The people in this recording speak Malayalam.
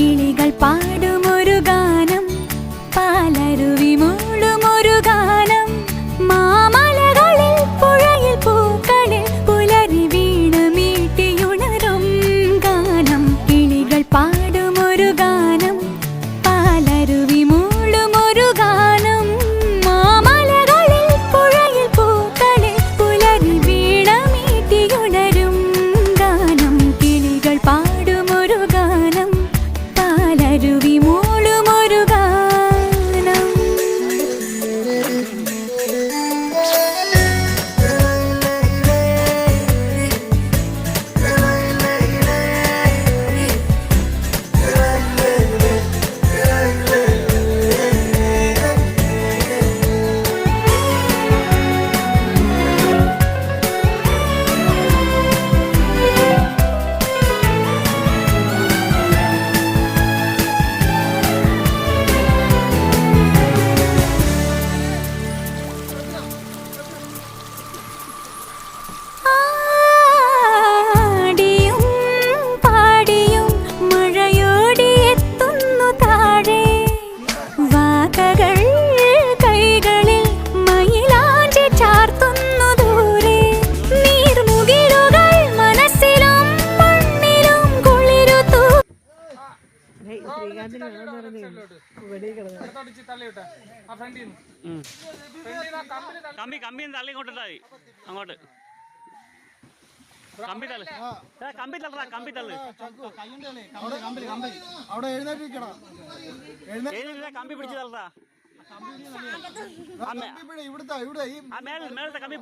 കിളികൾ പാടുമൊരു ഗാനം, പാലരുവി മൂളുമൊരു ഗാനം, മാമലകളിൽ പുഴയിൽ പൂക്കളിൽ പുലരി വീണ മീട്ടിയുണരും ഗാനം. കിളികൾ പാടുമൊരു ഗാനം, പാലരുവി മൂളുമൊരു ഗാനം, മാമലകളിൽ പുഴയിൽ പൂക്കളിൽ പുലരി വീണ മീട്ടിയുണരും ഗാനം. കിളികൾ പാടുമൊരു ഗാനം, പാലരുവി മൂളുമൊരു ഗാനം. ആടിയും പാടിയും മഴയോടിയെത്തുന്നു താഴെ, വാകകൾ കൈകളിൽ മയിലാഞ്ചി ചാർത്തുന്നു ദൂരെ, നീർമുകിലുകൾ മനസ്സിലും മണ്ണിലും കുളിരുത്തു. കമ്പി തള്ളി കൊണ്ടിട്ടാ അങ്ങോട്ട് കമ്പി തള്ളു, കമ്പി തള്ളടാ, കമ്പി തള്ളു, അവിടെ എഴുന്നേറ്റ് കമ്പി പിടിച്ച് തള്ളടാ. ഇവിടുത്തെ ഇവിടെ മേളത്തെ കമ്പി